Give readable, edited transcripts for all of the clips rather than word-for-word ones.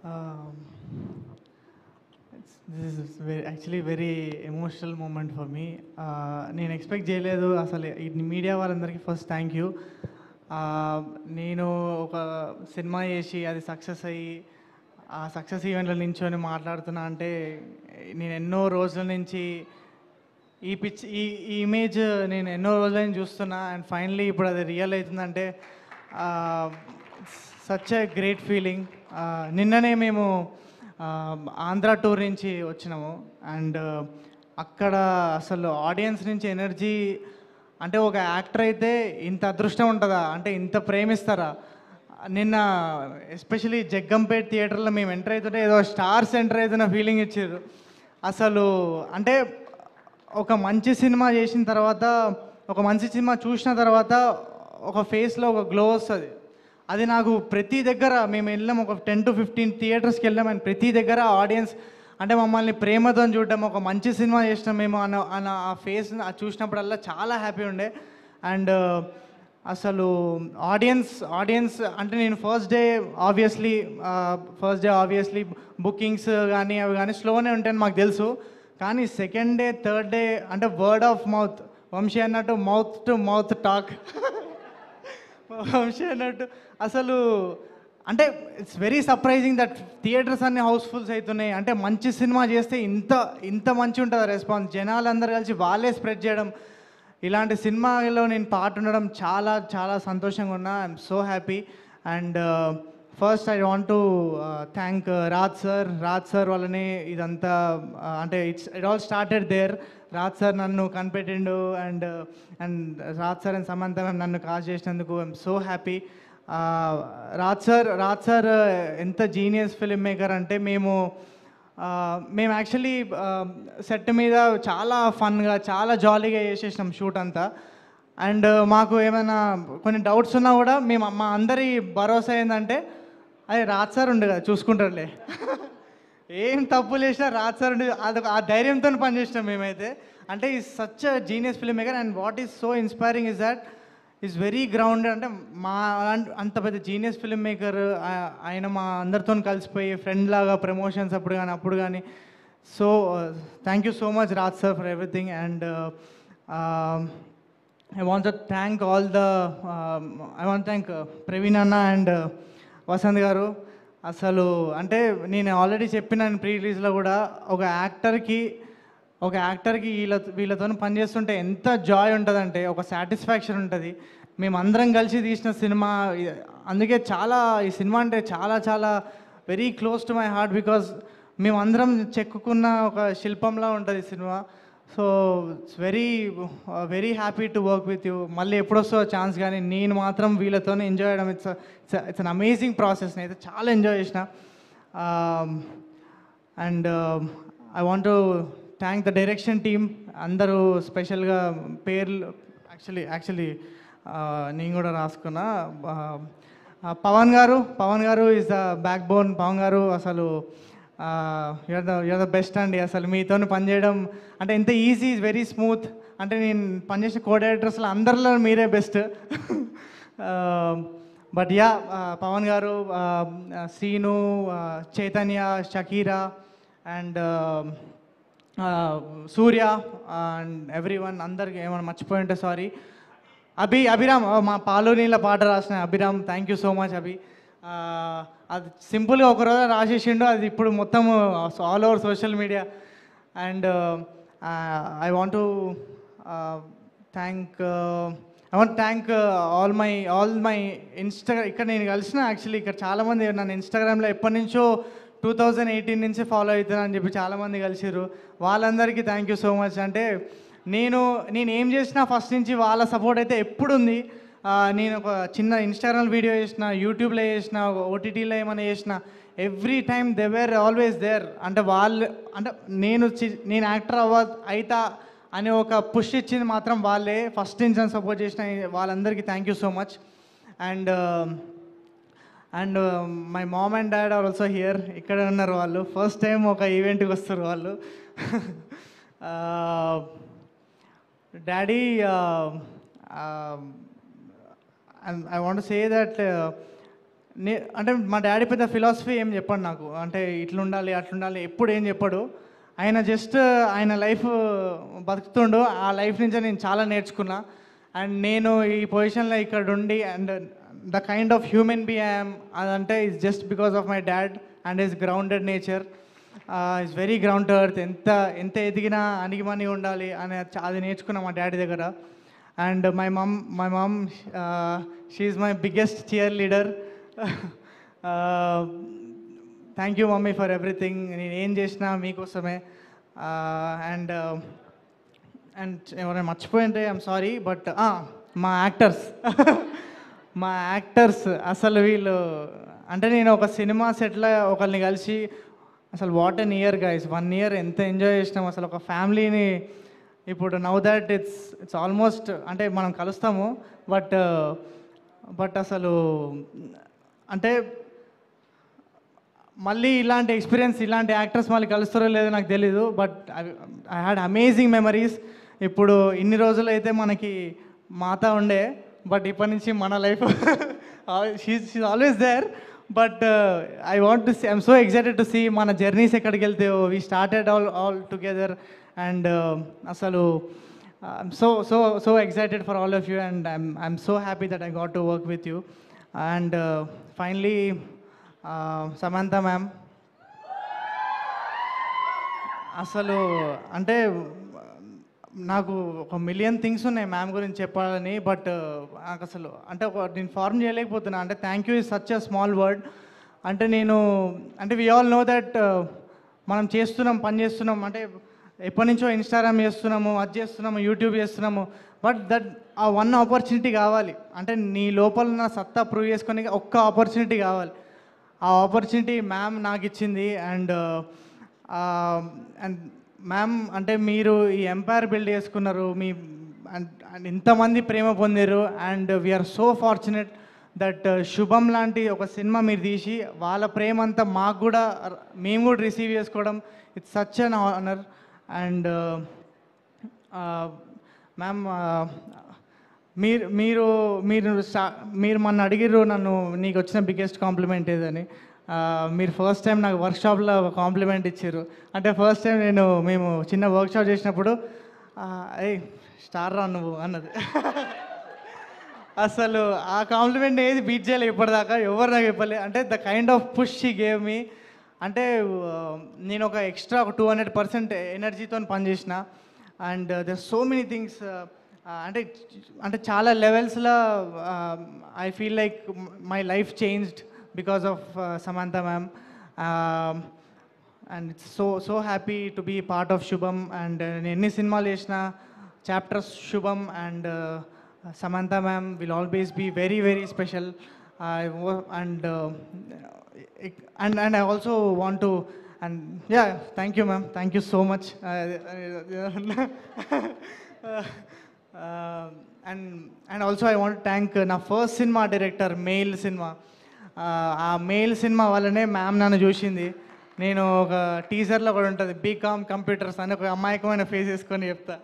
Um, this is actually very emotional moment for me. నేను expect చేయలేదు అసలు ఈ మీడియా వాళ్ళందరికీ ఫస్ట్ థ్యాంక్ యూ. నేను ఒక సినిమా చేసి అది సక్సెస్ అయ్యి ఆ సక్సెస్ ఈవెంట్లో నించొని మాట్లాడుతున్నా అంటే నేను ఎన్నో రోజుల నుంచి ఈ ఇమేజ్ నేను ఎన్నో రోజుల నుంచి చూస్తున్నా అండ్ ఫైనలీ ఇప్పుడు అది రియల్ అవుతుందంటే సచ్ ఎ గ్రేట్ ఫీలింగ్. నిన్ననే మేము ఆంధ్ర టూర్ నుంచి వచ్చినాము అండ్ అక్కడ అసలు ఆడియన్స్ నుంచి ఎనర్జీ అంటే ఒక యాక్టర్ అయితే ఇంత అదృష్టం ఉంటుందా, అంటే ఇంత ప్రేమిస్తారా. నిన్న ఎస్పెషలీ జగ్గంపేట్ థియేటర్లో మేము ఎంటర్ అవుతుంటే ఏదో స్టార్స్ ఎంటర్ అవుతున్న ఫీలింగ్ ఇచ్చారు. అసలు అంటే ఒక మంచి సినిమా చేసిన తర్వాత, ఒక మంచి సినిమా చూసిన తర్వాత ఒక ఫేస్లో ఒక గ్లో వస్తుంది. అది నాకు ప్రతి దగ్గర మేము వెళ్ళాం, ఒక 10 to 15 థియేటర్స్కి వెళ్ళాం అండ్ ప్రతి దగ్గర ఆడియన్స్ అంటే మమ్మల్ని ప్రేమతో చూడడం, ఒక మంచి సినిమా చేసినాం మేము అన్న ఆ ఫేస్ చూసినప్పుడల్లా చాలా హ్యాపీ ఉండే. అండ్ అసలు ఆడియన్స్ అంటే నేను ఫస్ట్ డే ఆబ్వియస్లీ బుకింగ్స్ కానీ అవి కానీ స్లోనే ఉంటాయని మాకు తెలుసు. కానీ సెకండ్ డే థర్డ్ డే అంటే వర్డ్ ఆఫ్ మౌత్, వంశీ అన్నట్టు mouth to mouth talk Vamsi అన్నట్టు అసలు అంటే it's very surprising that theatres అన్ని హౌస్ఫుల్స్ అవుతున్నాయి. అంటే మంచి సినిమా చేస్తే ఇంత మంచి ఉంటుంది రెస్పాన్స్, జనాలందరూ కలిసి వాళ్ళే స్ప్రెడ్ చేయడం. ఇలాంటి సినిమాలో నేను పార్ట్ ఉండడం చాలా చాలా సంతోషంగా ఉన్నా. I'm so happy. And first I want to thank Raj sir వల్లనే ఇదంతా అంటే it all started there. Raj sir నన్ను కనిపెట్టిండు and Raj sir and Samantha నన్ను కాల్ చేసినందుకు I'm so happy. Raj sir ఎంత జీనియస్ ఫిల్మ్ మేకర్ అంటే మేము యాక్చువల్లీ సెట్ మీద చాలా ఫన్గా చాలా జాలీగా చేసేసినాం షూట్ అంతా. అండ్ మాకు ఏమైనా కొన్ని డౌట్స్ ఉన్నా కూడా మా అందరి భరోసా ఏంటంటే అదే రాజ్ సార్ ఉండే కదా చూసుకుంటారులే ఏం తప్పు చేసినా రాజ్ సార్ ఉండే ఆ ధైర్యంతో పనిచేసినాం మేమైతే. అంటే ఈ such genius film maker and what is so inspiring is that is very grounded. అంటే మా అంత పెద్ద జీనియస్ ఫిల్మ్ మేకర్ ఆయన మా అందరితో కలిసిపోయి ఫ్రెండ్ లాగా ప్రమోషన్స్ అప్పుడు కానీ so thank you so much Raj sir for everything. And I want to thank Praveen అన్న అండ్ వసంత్ గారు. అసలు అంటే నేను ఆల్రెడీ చెప్పినాను ప్రీ రిలీజ్లో కూడా, ఒక యాక్టర్కి వీళ్ళతో పనిచేస్తుంటే ఎంత జాయ్ ఉంటుందంటే, ఒక సాటిస్ఫాక్షన్ ఉంటుంది. మేమందరం కలిసి తీసిన సినిమా, అందుకే ఈ సినిమా అంటే చాలా చాలా very close to my heart. Because మేమందరం చెక్కుకున్న ఒక శిల్పంలా ఉంటుంది cinema. So it's very happy to work with you. మళ్ళీ ఎప్పుడొస్తో ఛాన్స్, కానీ నేను మాత్రం వీళ్ళతోనే ఎంజాయ్ చేయడం ఇట్స్ అన్ అమేజింగ్ ప్రాసెస్. నేనైతే చాలా ఎంజాయ్ చేసిన. And I want to thank the direction team అందరూ, స్పెషల్గా పేర్లు యాక్చువల్లీ నేను కూడా రాసుకున్నా. Pavan garu is the backbone. Pavan garu అసలు యూఆర్ ద బెస్ట్ అండి. అసలు మీతో పనిచేయడం అంటే ఎంత ఈజీ, ఈజ్ వెరీ స్మూత్. అంటే నేను పనిచేసిన కో డైరెక్టర్స్లో అందరిలో మీరే బెస్ట్. బట్ యా, పవన్ గారు, Srinu, Chaitanya, Shakira and Surya and everyone, అందరికి ఏమైనా మర్చిపోయి ఉంటే సారీ. అభిరామ్, మా పాలు నీళ్ళ పాట రాసిన Abhiram, thank you so much Abhi. అది సింపుల్గా ఒకరోజు రాసేసిండు, అది ఇప్పుడు మొత్తం all over social media. And I want thank all my ఇక్కడ నేను కలిసిన యాక్చువల్లీ ఇక్కడ చాలామంది నన్ను ఇన్స్టాగ్రామ్లో ఎప్పటి నుంచో 2018 నుంచి ఫాలో అవుతున్నా అని చెప్పి చాలామంది కలిసిర్రు. వాళ్ళందరికీ థ్యాంక్ యూ సో మచ్. అంటే నేను ఏం చేసినా ఫస్ట్ నుంచి వాళ్ళ సపోర్ట్ అయితే ఎప్పుడు ఉంది. నేను ఒక చిన్న ఇన్స్టాగ్రామ్ వీడియో చేసిన, యూట్యూబ్లో చేసిన, ఓటీటీలో ఏమైనా చేసిన, every time they were always there. అంటే అంటే నేను యాక్టర్ అవుతా అని ఒక పుష్ ఇచ్చింది మాత్రం వాళ్ళే. ఫస్ట్ నుంచి సపోర్ట్ చేసిన వాళ్ళందరికీ thank you so much. And my mom and dad are also here. ఇక్కడ ఉన్నారు వాళ్ళు, ఫస్ట్ టైం ఒక ఈవెంట్కి వస్తారు వాళ్ళు. Daddy, I want to say that అంటే మా డాడీ పెద్ద ఫిలాసఫీ ఏం చెప్పాడు నాకు, అంటే ఇట్లుండాలి అట్లుండాలి ఎప్పుడు ఏం చెప్పాడు. ఆయన జస్ట్ ఆయన లైఫ్ బతుకుతుండు, ఆ లైఫ్ నుంచే నేను చాలా నేర్చుకున్నా. అండ్ నేను ఈ పొజిషన్లో ఇక్కడ ఉండి and the kind of human be I'm అదంటే is just because of my dad and his grounded nature. Is very ground to earth. ఎంత ఎంత ఎదిగినా అణిగిమణి ఉండాలి అని అది నేర్చుకున్నా మా డాడీ దగ్గర. And my mom she is my biggest cheerleader. Thank you mummy for everything. నేను ఏం చేసినా మీకోసమే. అండ్ ఎవరైనా మర్చిపోయింటే ఐఎమ్ సారీ. బట్ మా యాక్టర్స్ అసలు వీళ్ళు అంటే నేను ఒక సినిమా సెట్లో ఒకరిని కలిసి అసలు what an year guys, 1 year ఎంత ఎంజాయ్ చేసినాం అసలు ఒక ఫ్యామిలీని. ఇప్పుడు నౌ దట్ ఇట్స్ ఆల్మోస్ట్ అంటే మనం కలుస్తాము బట్ అసలు అంటే మళ్ళీ ఇలాంటి ఎక్స్పీరియన్స్ ఇలాంటి యాక్టర్స్ మళ్ళీ కలుస్తారో లేదో నాకు తెలీదు. But I had amazing memories. ఇప్పుడు ఇన్ని రోజులు అయితే మనకి మాత ఉండే, బట్ ఇప్పటి నుంచి మన life she's always there. But I want to see, I'm so excited to see మన జర్నీస్ ఎక్కడికి వెళ్తే. We started all together and అసలు I'm so excited for all of you and I'm so happy that I got to work with you. And finally Samantha ma'am, అసలు అంటే నాకు 1,000,000 things ఉన్నాయి ma'am గురించి చెప్పాలని. బట్ నాకు అసలు అంటే నేను ఫార్మ్ చేయలేకపోతున్నా. అంటే thank you is such a small word. అంటే అంటే వీ ఆల్ నో దట్ మనం పని చేస్తున్నాం, అంటే ఎప్పటి నుంచో ఇన్స్టాగ్రామ్ చేస్తున్నాము, అది చేస్తున్నాము, యూట్యూబ్ చేస్తున్నాము. బట్ ఆ వన్ ఆపర్చునిటీ కావాలి. అంటే నీ లోపల నా సత్తా ప్రూవ్ చేసుకొని ఒక్క ఆపర్చునిటీ కావాలి. ఆ ఆపర్చునిటీ మ్యామ్ నాకు ఇచ్చింది. అండ్ మ్యామ్ అంటే మీరు ఈ ఎంపైర్ బిల్డ్ చేసుకున్నారు, అండ్ ఇంతమంది ప్రేమ పొందారు. And we're so fortunate that Shubham లాంటి ఒక సినిమా మీరు తీసి వాళ్ళ ప్రేమ అంతా మేము కూడా రిసీవ్ చేసుకోవడం, it's such an honour. And ma'am మీరు మొన్న అడిగిర్రు నన్ను నీకు వచ్చిన బిగ్గెస్ట్ కాంప్లిమెంట్ ఏదని. మీరు ఫస్ట్ టైం నాకు వర్క్షాప్లో ఒక కాంప్లిమెంట్ ఇచ్చారు. అంటే ఫస్ట్ టైం మేము చిన్న వర్క్షాప్ చేసినప్పుడు స్టార్ రా నువ్వు అన్నది. అసలు ఆ కాంప్లిమెంట్ ఏది బీట్ చేయలేదు ఇప్పటిదాకా, ఎవరు నాకు చెప్పలే. అంటే the kind of push she gave me. అంటే నేను ఒక ఎక్స్ట్రా 200% ఎనర్జీతో పనిచేసిన. And there so many things. అంటే చాలా లెవెల్స్లో I feel like my life changed because of Samantha ma'am. And it's so happy to be part of Shubham. And any cinema chesina chapters Shubham and Samantha ma'am will always be very very special. And I also want to, and yeah, thank you ma'am, thank you so much. And also I want to thank na first cinema director, male cinema. ఆ mail cinema వల్లనే ma'am నన్ను చూసింది. నేను ఒక టీజర్లో కూడా ఉంటుంది BCom computers అని ఒక అమాయకమైన ఫేస్ వేసుకొని చెప్తా.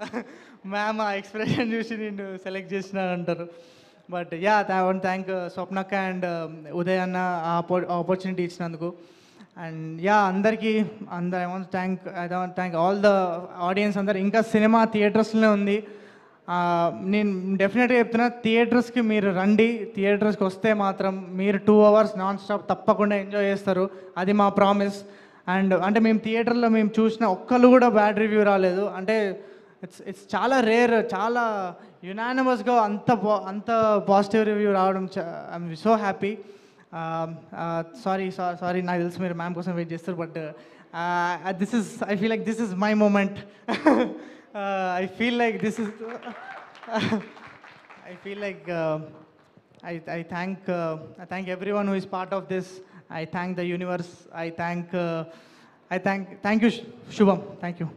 మ్యామ్ ఆ ఎక్స్ప్రెషన్ చూసి నేను సెలెక్ట్ చేసినారంటారు. But yeah, I want thank స్వప్నక్క అండ్ ఉదయ్ అన్న ఆపర్చునిటీ ఇచ్చినందుకు. And yeah I want thank all the audience అందరు. ఇంకా సినిమా థియేటర్స్లోనే ఉంది. నేను డెఫినెట్గా చెప్తున్నా, థియేటర్స్కి మీరు రండి. థియేటర్స్కి వస్తే మాత్రం మీరు 2 hours నాన్ స్టాప్ తప్పకుండా ఎంజాయ్ చేస్తారు, అది మా ప్రామిస్. అండ్ అంటే మేము థియేటర్లో చూసిన ఒక్కళ్ళు కూడా బ్యాడ్ రివ్యూ రాలేదు. అంటే ఇట్స్ చాలా రేర్, చాలా యునానిమస్గా అంత పాజిటివ్ రివ్యూ రావడం ఐఎమ్ సో హ్యాపీ. సారీ నాకు తెలుసు మీరు మ్యామ్ కోసం వెయిట్ చేస్తారు. But I feel like this is my moment. I feel like this is I feel like I thank everyone who is part of this. I thank the universe. I thank you Shubham. Thank you.